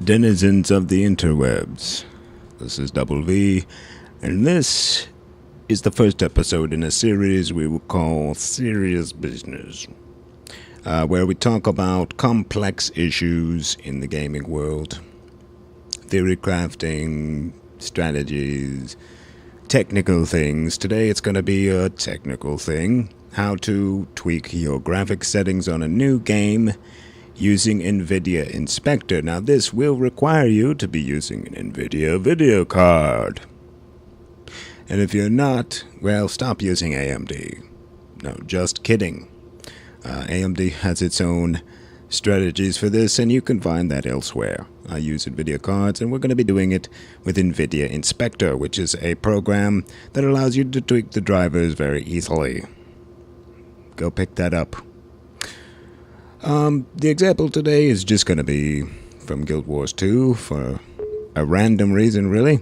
denizens of the interwebs. This is Double V, and this is the first episode in a series we will call Serious Business, where we talk about complex issues in the gaming world, theory crafting, strategies, technical things. Today it's going to be a technical thing, how to tweak your graphics settings on a new game using Nvidia Inspector. Now this will require you to be using an Nvidia video card. And if you're not, well, stop using AMD. No, just kidding. AMD has its own strategies for this, and you can find that elsewhere. I use Nvidia cards, and we're going to be doing it with Nvidia Inspector, which is a program that allows you to tweak the drivers very easily. Go pick that up. The example today is just going to be from Guild Wars 2 for a random reason, really.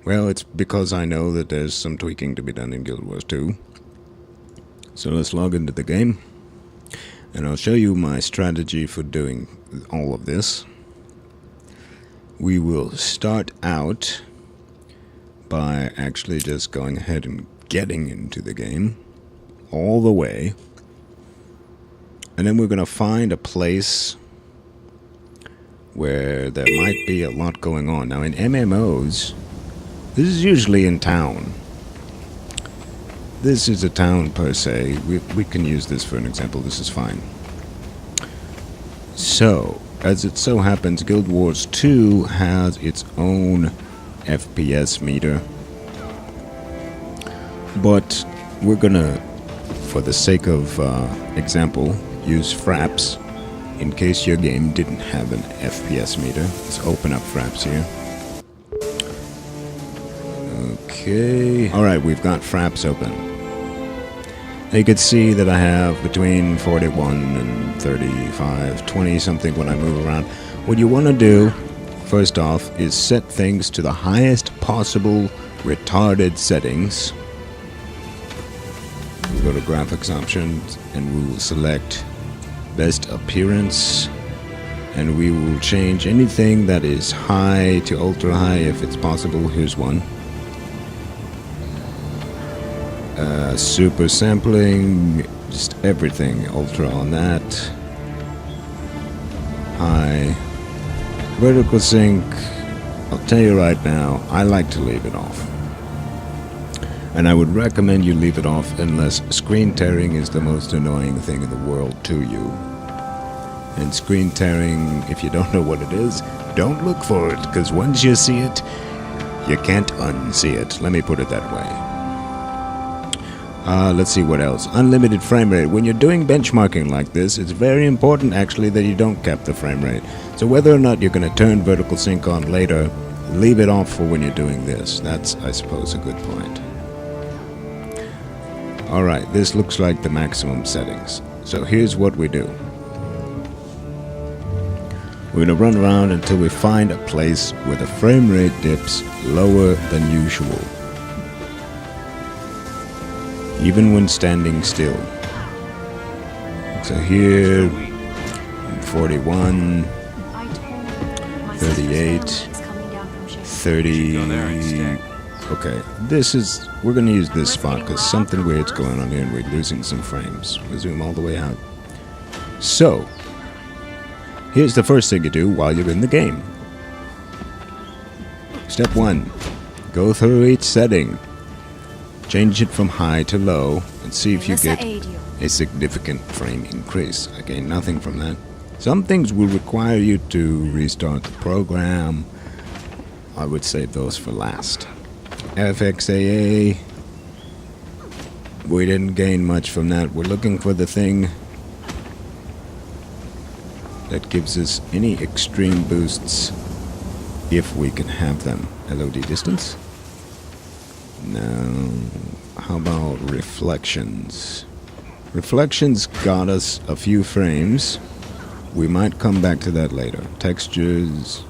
Well, it's because I know that there's some tweaking to be done in Guild Wars 2. So let's log into the game, and I'll show you my strategy for doing all of this. We will start out by actually just going ahead and getting into the game all the way. And then we're going to find a place where there might be a lot going on. Now in MMOs, this is usually in town. This is a town per se. We can use this for an example. This is fine. So, as it so happens, Guild Wars 2 has its own FPS meter. But we're going to, for the sake of example, use Fraps in case your game didn't have an FPS meter. Let's open up Fraps here. Okay. Alright, we've got Fraps open. Now you can see that I have between 41 and 35, 20 something when I move around. What you want to do, first off, is set things to the highest possible retarded settings. We'll go to graphics options and we will select best appearance, and we will change anything that is high to ultra high if it's possible. Here's one. Super sampling, just everything ultra on that. High. Vertical sync, I'll tell you right now, I like to leave it off. And I would recommend you leave it off unless screen tearing is the most annoying thing in the world to you. And screen tearing, if you don't know what it is, don't look for it, because once you see it, you can't unsee it. Let me put it that way. Let's see what else. Unlimited frame rate. When you're doing benchmarking like this, it's very important actually that you don't cap the frame rate. So whether or not you're going to turn vertical sync on later, leave it off for when you're doing this. That's, I suppose, a good point. Alright, this looks like the maximum settings. So here's what we do. We're going to run around until we find a place where the frame rate dips lower than usual, even when standing still. So here, 41, 38, 30. Okay, this is, we're going to use this spot because something weird's going on here and we're losing some frames. We'll zoom all the way out. So, here's the first thing you do while you're in the game. Step 1. Go through each setting. Change it from high to low and see if you get a significant frame increase. Again, nothing from that. Some things will require you to restart the program. I would save those for last. FXAA. We didn't gain much from that. We're looking for the thing that gives us any extreme boosts if we can have them. LOD distance. Now, how about reflections? Reflections got us a few frames. We might come back to that later. Textures.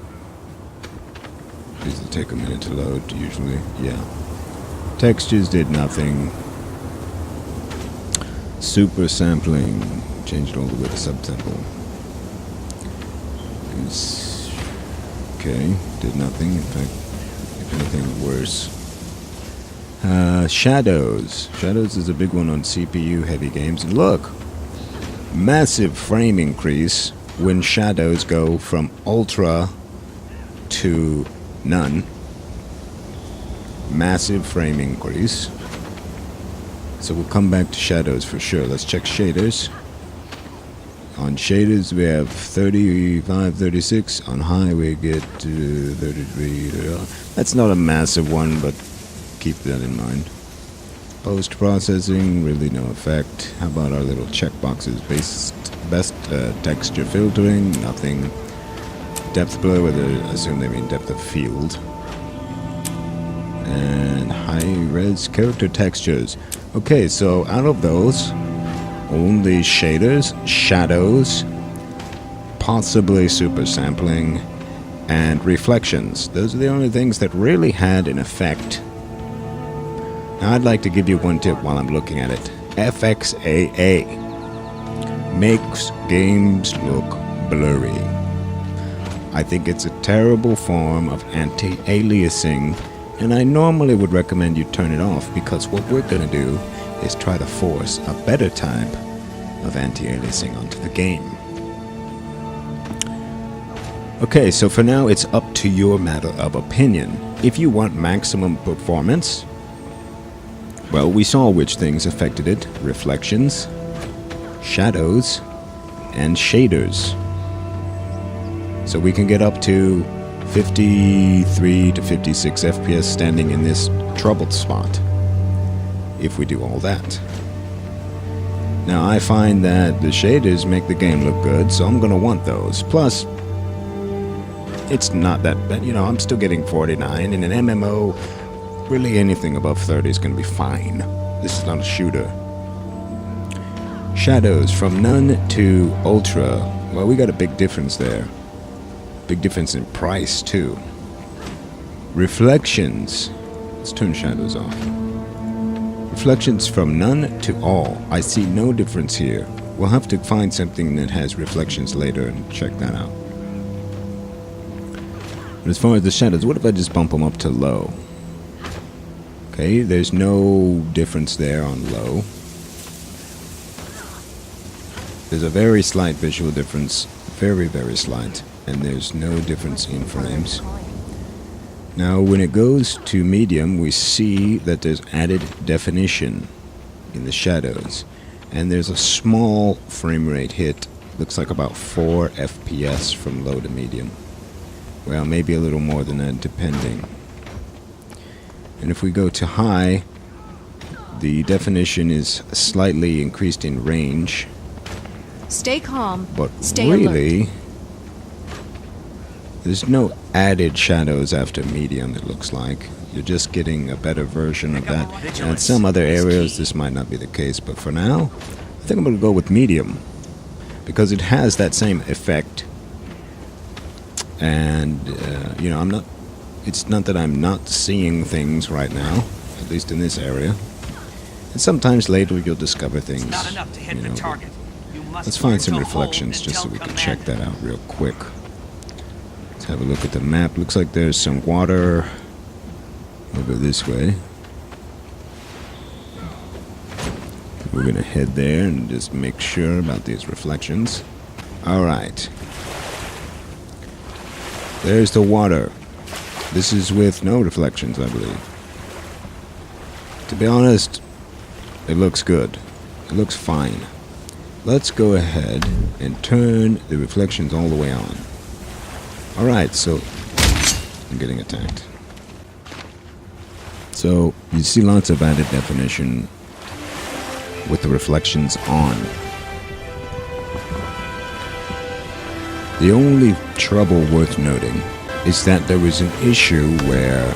These will take a minute to load, usually. Yeah. Textures did nothing. Super sampling. Changed all the way to subsample. Okay, did nothing. In fact, if anything, worse. Shadows. Shadows is a big one on CPU heavy games. And look, massive frame increase when shadows go from ultra to none. Massive frame increase. So we'll come back to shadows for sure. Let's check shaders. On shaders we have 35, 36. On high we get 33. That's not a massive one, but keep that in mind. Post-processing, really no effect. How about our little checkboxes? Best texture filtering, nothing. Depth blur, whether I assume they mean depth of field. And high-res character textures. Okay, so out of those, only shaders, shadows, possibly super sampling, and reflections. Those are the only things that really had an effect. Now I'd like to give you one tip while I'm looking at it. FXAA makes games look blurry. I think it's a terrible form of anti-aliasing, and I normally would recommend you turn it off, because what we're going to do is try to force a better type of anti-aliasing onto the game. Okay, so for now it's up to your matter of opinion. If you want maximum performance, well, we saw which things affected it. Reflections, shadows, and shaders. So we can get up to 53 to 56 FPS standing in this troubled spot if we do all that. Now I find that the shaders make the game look good, so I'm gonna want those. Plus, it's not that bad, you know, I'm still getting 49 in an MMO. Really anything above 30 is gonna be fine. This is not a shooter. Shadows from none to ultra. Well, we got a big difference there. Big difference in price too. Reflections. Let's turn shadows off. Reflections from none to all. I see no difference here. We'll have to find something that has reflections later and check that out. But as far as the shadows, what if I just bump them up to low? Okay, there's no difference there on low. There's a very slight visual difference. Very, very slight. And there's no difference in frames. Now when it goes to medium, we see that there's added definition in the shadows, and there's a small frame rate hit. Looks like about 4 FPS from low to medium. Well, maybe a little more than that depending. And if we go to high, the definition is slightly increased in range. Stay calm, but stay really alert. There's no added shadows after medium, it looks like. You're just getting a better version of that. And in some other areas, this might not be the case, but for now, I think I'm going to go with medium, because it has that same effect. And, you know, it's not that I'm not seeing things right now, at least in this area. And sometimes later you'll discover things, you know. Let's find some reflections just so we can check that out real quick. Let's have a look at the map. Looks like there's some water over this way. We're gonna head there and just make sure about these reflections. Alright. There's the water. This is with no reflections, I believe. To be honest, it looks good. It looks fine. Let's go ahead and turn the reflections all the way on. Alright, so I'm getting attacked. So you see lots of added definition with the reflections on. The only trouble worth noting is that there was an issue where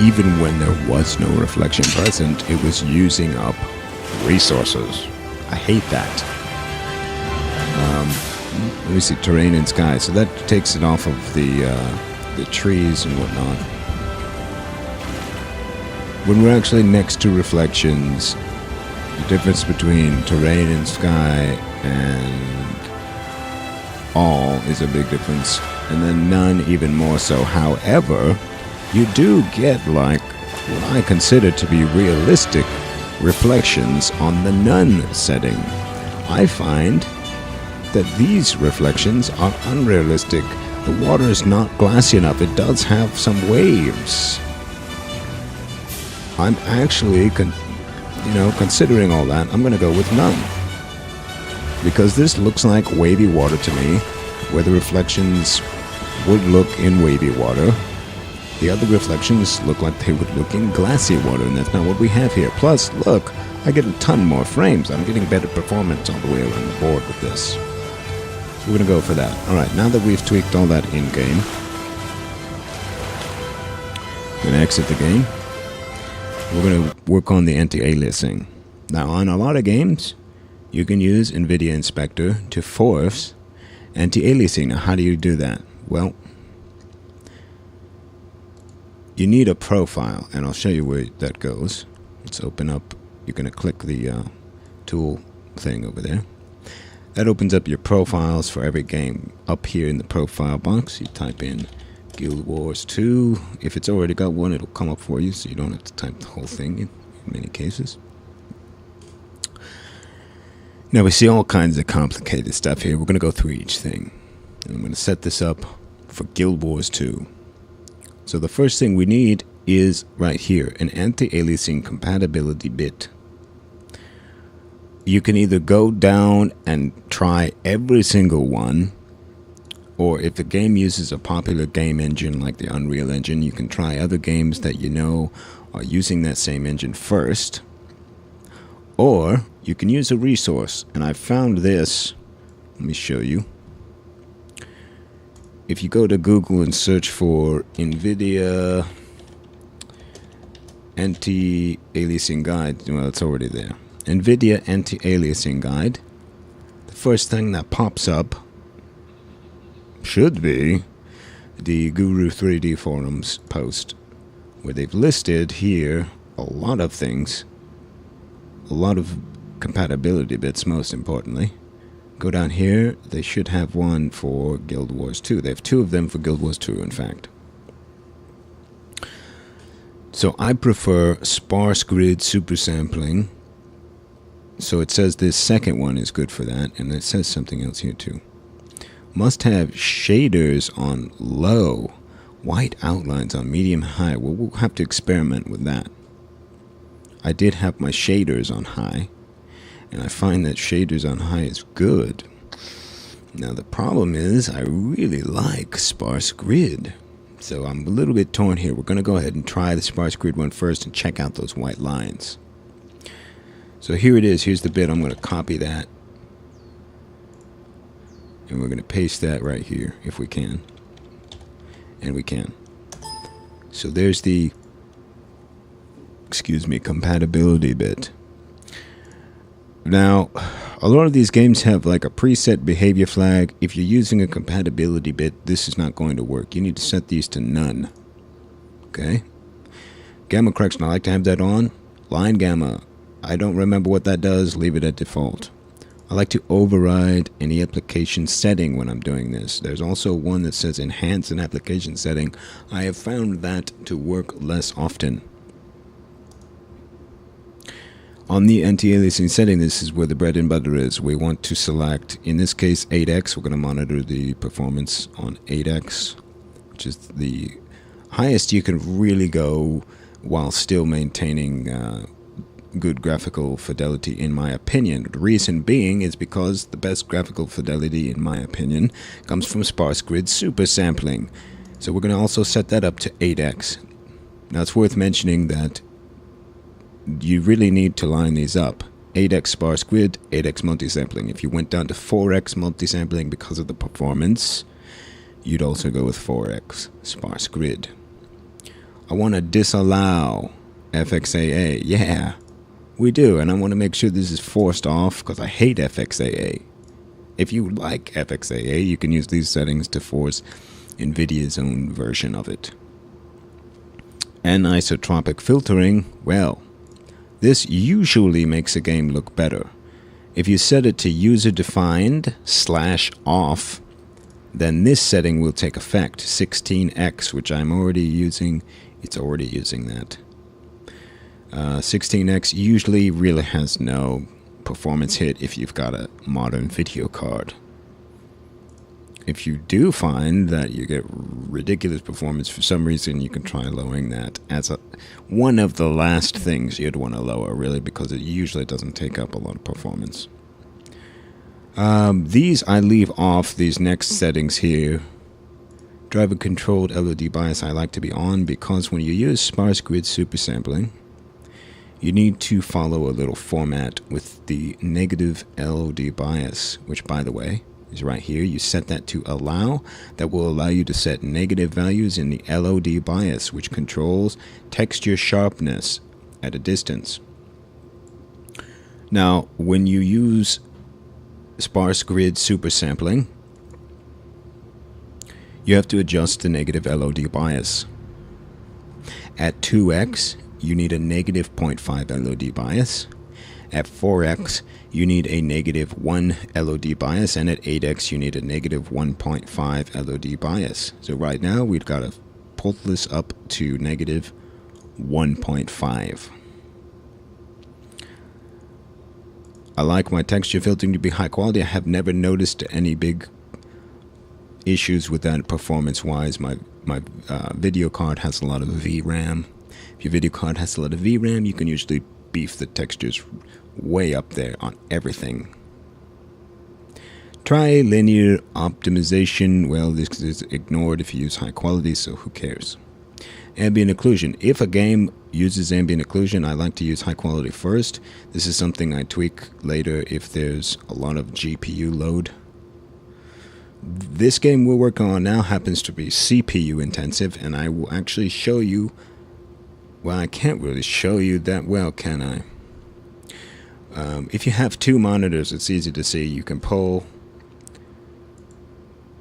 even when there was no reflection present, it was using up resources. I hate that. Let me see, terrain and sky. So that takes it off of the trees and whatnot. When we're actually next to reflections, the difference between terrain and sky and all is a big difference, and then none even more so. However, you do get like what I consider to be realistic reflections on the none setting. I find that these reflections are unrealistic. The water is not glassy enough. It does have some waves. I'm actually, considering all that, I'm going to go with none. Because this looks like wavy water to me, where the reflections would look in wavy water. The other reflections look like they would look in glassy water, and that's not what we have here. Plus, look, I get a ton more frames. I'm getting better performance all the way around the board with this. So we're going to go for that. Alright, now that we've tweaked all that in-game, I'm going to exit the game. We're going to work on the anti-aliasing. Now, on a lot of games, you can use Nvidia Inspector to force anti-aliasing. Now, how do you do that? Well, you need a profile, and I'll show you where that goes. Let's open up. You're going to click the tool thing over there. That opens up your profiles for every game. Up here in the profile box, you type in Guild Wars 2. If it's already got one, it'll come up for you, so you don't have to type the whole thing in many cases. Now we see all kinds of complicated stuff here. We're going to go through each thing. And I'm going to set this up for Guild Wars 2. So the first thing we need is right here, an anti-aliasing compatibility bit. You can either go down and try every single one, or if the game uses a popular game engine like the Unreal Engine, you can try other games that you know are using that same engine first. Or you can use a resource, and I found this. Let me show you. If you go to Google and search for Nvidia Anti-Aliasing Guide, well, it's already there. Nvidia Anti-Aliasing Guide. The first thing that pops up should be the Guru 3D Forums post, where they've listed here a lot of things, a lot of compatibility bits, most importantly. Go down here, they should have one for Guild Wars 2. They have two of them for Guild Wars 2, in fact. So I prefer sparse grid super sampling. So it says this second one is good for that, and it says something else here too. Must have shaders on low, white outlines on medium high. Well, we'll have to experiment with that. I did have my shaders on high, and I find that shaders on high is good. Now the problem is I really like sparse grid, so I'm a little bit torn here. We're going to go ahead and try the sparse grid one first and check out those white lines. So here it is. Here's the bit. I'm going to copy that, and we're going to paste that right here if we can. And we can. So there's the, compatibility bit. Now, a lot of these games have like a preset behavior flag. If you're using a compatibility bit, this is not going to work. You need to set these to none. Okay? Gamma correction, I like to have that on. Line gamma, I don't remember what that does. Leave it at default. I like to override any application setting when I'm doing this. There's also one that says enhance an application setting. I have found that to work less often. On the anti-aliasing setting, this is where the bread and butter is. We want to select, in this case, 8x. We're going to monitor the performance on 8x, which is the highest you can really go while still maintaining good graphical fidelity, in my opinion. The reason being is because the best graphical fidelity, in my opinion, comes from sparse grid super sampling. So we're going to also set that up to 8x. Now it's worth mentioning that you really need to line these up. 8x sparse grid, 8x multisampling. If you went down to 4x multisampling because of the performance, you'd also go with 4x sparse grid. I want to disallow FXAA. Yeah, we do, and I want to make sure this is forced off because I hate FXAA. If you like FXAA, you can use these settings to force Nvidia's own version of it. Anisotropic filtering, well, this usually makes a game look better. If you set it to user-defined /off, then this setting will take effect, 16x, which I'm already using. It's already using that. 16x usually really has no performance hit if you've got a modern video card. If you do find that you get ridiculous performance for some reason, you can try lowering that as one of the last things you'd want to lower, really, because it usually doesn't take up a lot of performance. These I leave off, these next settings here. Driver controlled LOD bias I like to be on, because when you use sparse grid supersampling, you need to follow a little format with the negative LOD bias, which, by the way, is right here. You set that to allow. That will allow you to set negative values in the LOD bias, which controls texture sharpness at a distance. Now, when you use sparse grid supersampling, you have to adjust the negative LOD bias. At 2x, you need a negative 0.5 LOD bias. At 4x, you need a negative 1 LOD bias, and at 8x, you need a negative 1.5 LOD bias. So right now, we've got to pull this up to negative 1.5. I like my texture filtering to be high quality. I have never noticed any big issues with that performance-wise. My video card has a lot of VRAM. If your video card has a lot of VRAM, you can usually beef the textures way up there on everything. Try linear optimization. Well, this is ignored if you use high quality, so who cares? Ambient occlusion. If a game uses ambient occlusion, I like to use high quality first. This is something I tweak later if there's a lot of GPU load. This game we're working on now happens to be CPU intensive, and I will actually show you. Well, I can't really show you that well, can I? If you have two monitors, it's easy to see. You can pull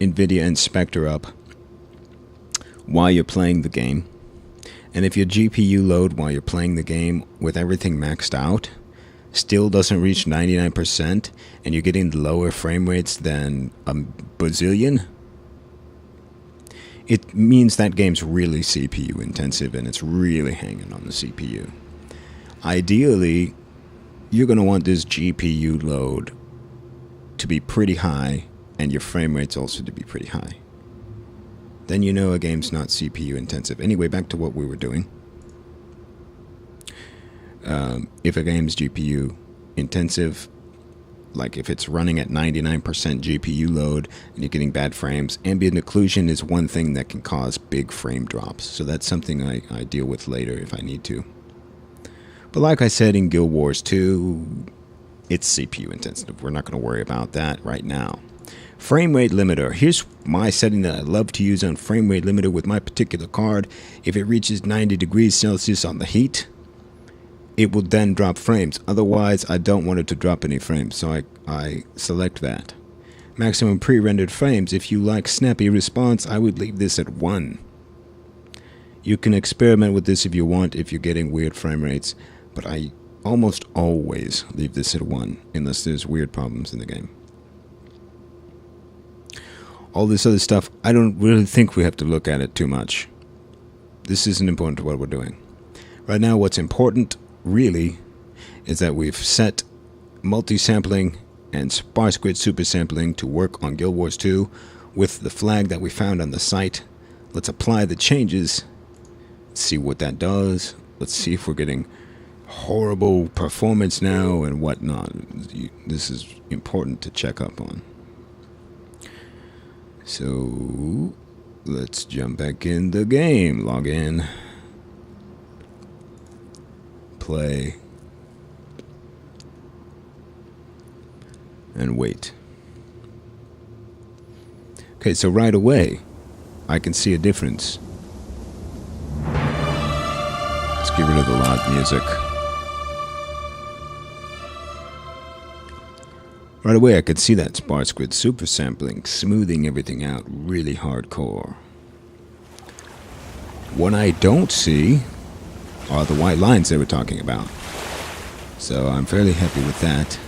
Nvidia Inspector up while you're playing the game. And if your GPU load while you're playing the game with everything maxed out still doesn't reach 99% and you're getting lower frame rates than a bazillion, it means that game's really CPU intensive and it's really hanging on the CPU. Ideally, you're going to want this GPU load to be pretty high and your frame rates also to be pretty high. Then you know a game's not CPU intensive. Anyway, back to what we were doing. If a game's GPU intensive, like if it's running at 99% GPU load and you're getting bad frames, ambient occlusion is one thing that can cause big frame drops. So that's something I deal with later if I need to. But like I said in Guild Wars 2, it's CPU intensive. We're not going to worry about that right now. Frame rate limiter. Here's my setting that I love to use on frame rate limiter with my particular card. If it reaches 90 degrees Celsius on the heat, it will then drop frames. Otherwise, I don't want it to drop any frames, so I select that. Maximum pre-rendered frames. If you like snappy response, I would leave this at 1. You can experiment with this if you want, if you're getting weird frame rates, but I almost always leave this at 1, unless there's weird problems in the game. All this other stuff, I don't really think we have to look at it too much. This isn't important to what we're doing. Right now, what's important, really, is that we've set multi-sampling and sparse grid supersampling to work on Guild Wars 2 with the flag that we found on the site. Let's apply the changes, see what that does. Let's see if we're getting horrible performance now and whatnot. This is important to check up on. So let's jump back in the game. Log in. Play. And wait. Okay, so right away, I can see a difference. Let's get rid of the loud music. Right away, I could see that sparse grid supersampling, smoothing everything out really hardcore. What I don't see are the white lines they were talking about. So I'm fairly happy with that.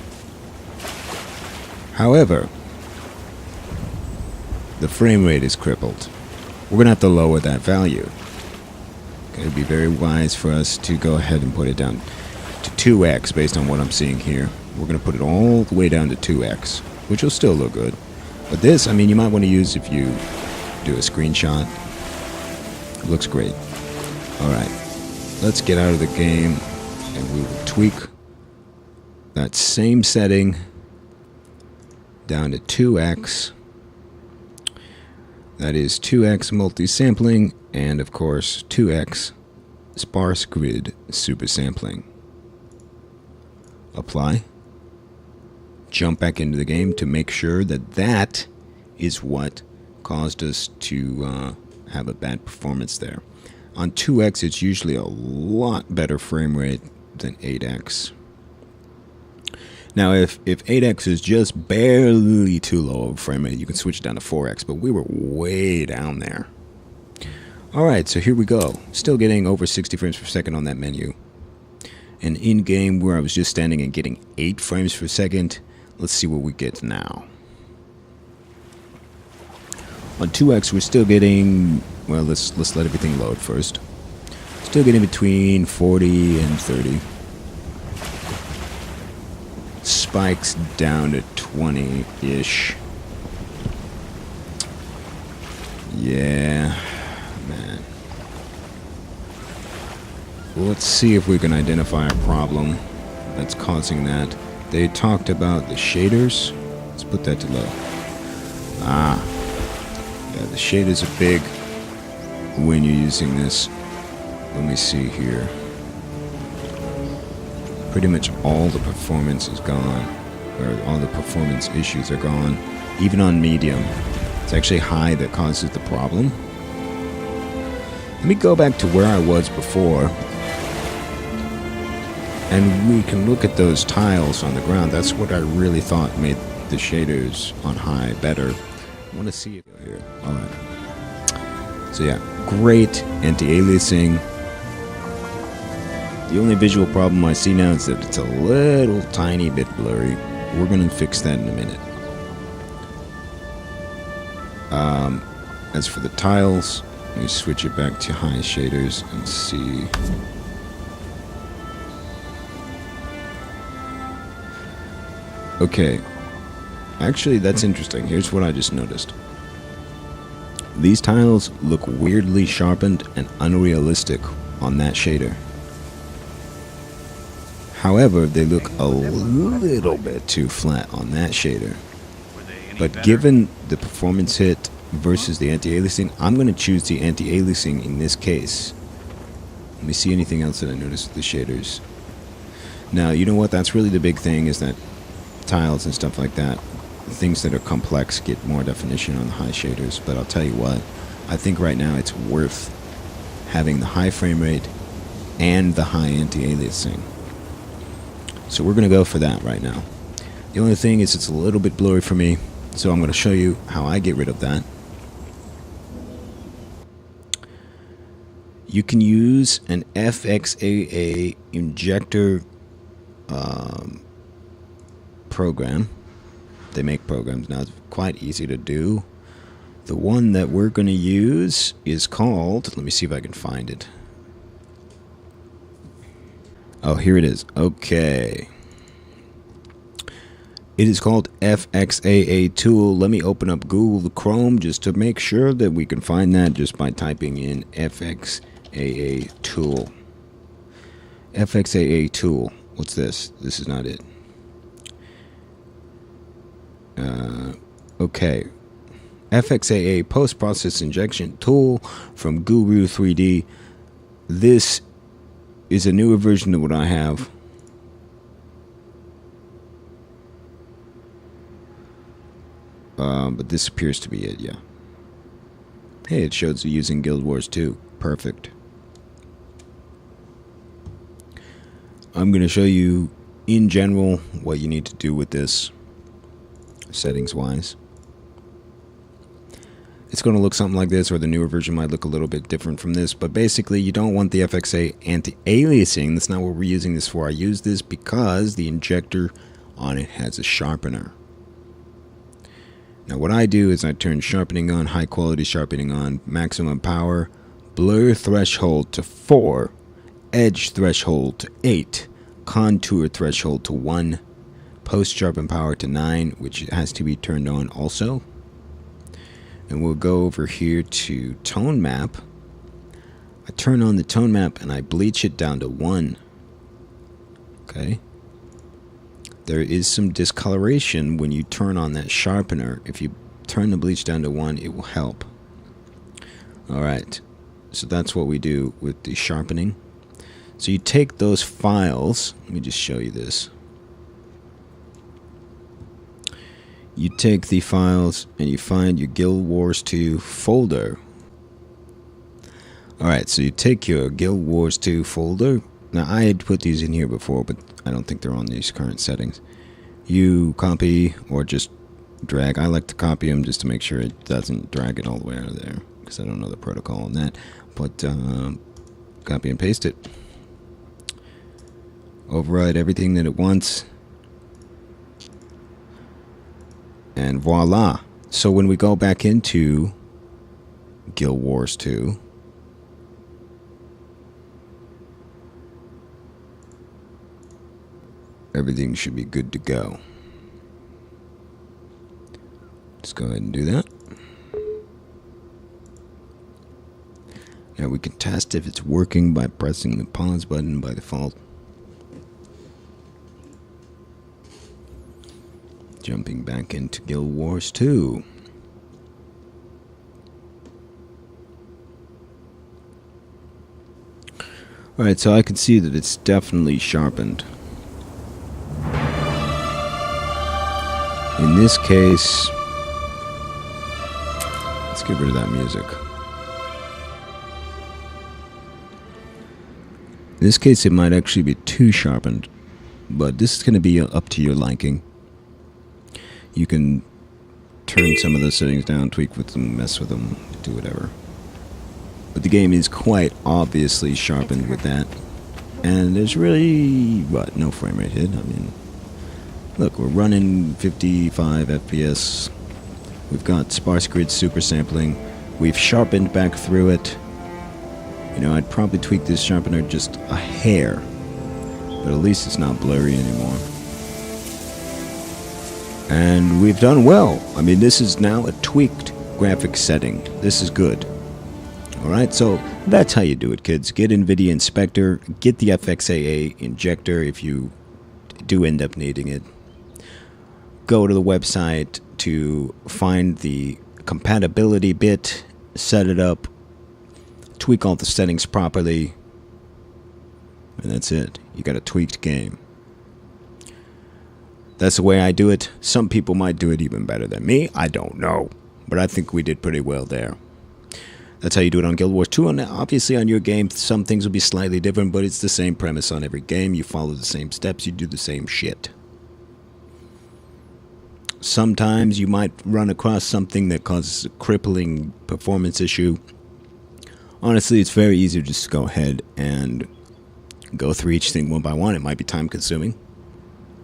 However, the frame rate is crippled. We're gonna have to lower that value. Okay, it'd be very wise for us to go ahead and put it down to 2x based on what I'm seeing here. We're gonna put it all the way down to 2x, which will still look good. But this, I mean, you might want to use if you do a screenshot. It looks great. Alright, let's get out of the game and we will tweak that same setting down to 2x. That is 2x multi-sampling and of course 2x sparse grid super sampling. Apply. Jump back into the game to make sure that that is what caused us to have a bad performance there. On 2x it's usually a lot better frame rate than 8x. Now if 8x is just barely too low of a frame rate, you can switch it down to 4x, but we were way down there. Alright, so here we go. Still getting over 60 frames per second on that menu. And in game where I was just standing and getting 8 frames per second, let's see what we get now. On 2x we're still getting, well, let's let everything load first. Still getting between 40 and 30. Spikes down to 20-ish. Yeah, man. Let's see if we can identify a problem that's causing that. They talked about the shaders. Let's put that to low. Yeah, the shaders are big when you're using this. Let me see here. Pretty much all the performance is gone, or all the performance issues are gone. Even on medium, it's actually high that causes the problem. Let me go back to where I was before, and we can look at those tiles on the ground. That's what I really thought made the shaders on high better. I want to see it here. Alright. So yeah, great anti-aliasing. The only visual problem I see now is that it's a little tiny bit blurry. We're going to fix that in a minute. As for the tiles, let me switch it back to high shaders and see. Okay. Actually, that's interesting. Here's what I just noticed. These tiles look weirdly sharpened and unrealistic on that shader. However, they look a little bit too flat on that shader. But given the performance hit versus the anti-aliasing, I'm going to choose the anti-aliasing in this case. Let me see anything else that I noticed with the shaders. Now, you know what? That's really the big thing, is that tiles and stuff like that, things that are complex get more definition on the high shaders. But I'll tell you what, I think right now it's worth having the high frame rate and the high anti-aliasing. So we're going to go for that right now. The only thing is it's a little bit blurry for me, so I'm going to show you how I get rid of that. You can use an FXAA injector program. They make programs now. It's quite easy to do. The one that we're going to use is called, let me see if I can find it. Oh, here it is. Okay. It is called FXAA tool. Let me open up Google Chrome just to make sure that we can find that just by typing in FXAA tool. FXAA tool. What's this? This is not it. Okay. FXAA post-process injection tool from Guru 3D. This is a newer version of what I have. But this appears to be it, yeah. Hey, it shows you using Guild Wars 2. Perfect. I'm going to show you, in general, what you need to do with this, settings-wise. It's going to look something like this, or the newer version might look a little bit different from this, but basically you don't want the FXA anti-aliasing. That's not what we're using this for. I use this because the injector on it has a sharpener. Now what I do is I turn sharpening on, high quality sharpening on, maximum power, blur threshold to 4, edge threshold to 8, contour threshold to 1, post sharpen power to 9, which has to be turned on also. And we'll go over here to tone map. I turn on the tone map and I bleach it down to 1. Okay. There is some discoloration when you turn on that sharpener. If you turn the bleach down to 1, it will help. Alright, so that's what we do with the sharpening. So you take those files, let me just show you this. You take the files and you find your Guild Wars 2 folder. Alright, so you take your Guild Wars 2 folder. Now I had put these in here before, but I don't think they're on these current settings. You copy or just drag. I like to copy them just to make sure it doesn't drag it all the way out of there, because I don't know the protocol on that. But copy and paste it. Override everything that it wants. And voila. So when we go back into Guild Wars 2, everything should be good to go. Let's go ahead and do that. Now we can test if it's working by pressing the pause button by default. Jumping back into Guild Wars 2. Alright, so I can see that it's definitely sharpened. In this case, let's get rid of that music. In this case, it might actually be too sharpened, but this is going to be up to your liking. You can turn some of those settings down, tweak with them, mess with them, do whatever. But the game is quite obviously sharpened with that. And there's really, what, no frame rate hit. I mean, look, we're running 55 FPS. We've got sparse grid super sampling. We've sharpened back through it. You know, I'd probably tweak this sharpener just a hair, but at least it's not blurry anymore. And we've done well. I mean, this is now a tweaked graphics setting. This is good. Alright, so that's how you do it, kids. Get Nvidia Inspector, get the FXAA injector if you do end up needing it. Go to the website to find the compatibility bit, set it up, tweak all the settings properly, and that's it. You got a tweaked game. That's the way I do it. Some people might do it even better than me. I don't know. But I think we did pretty well there. That's how you do it on Guild Wars 2. And obviously on your game, some things will be slightly different, but it's the same premise on every game. You follow the same steps. You do the same shit. Sometimes you might run across something that causes a crippling performance issue. Honestly, it's very easy to just go ahead and go through each thing one by one. It might be time consuming.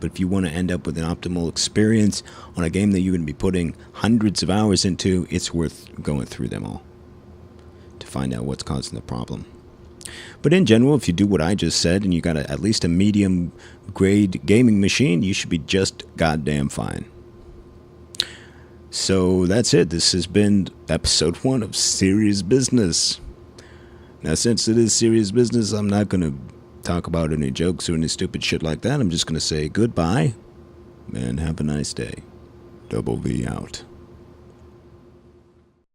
But if you want to end up with an optimal experience on a game that you're going to be putting hundreds of hours into, it's worth going through them all to find out what's causing the problem. But in general, if you do what I just said and you got at least a medium grade gaming machine, you should be just goddamn fine. So that's it. This has been episode 1 of Serious Business. Now, since it is serious business, I'm not going to talk about any jokes or any stupid shit like that. I'm just going to say goodbye and have a nice day. Double V out.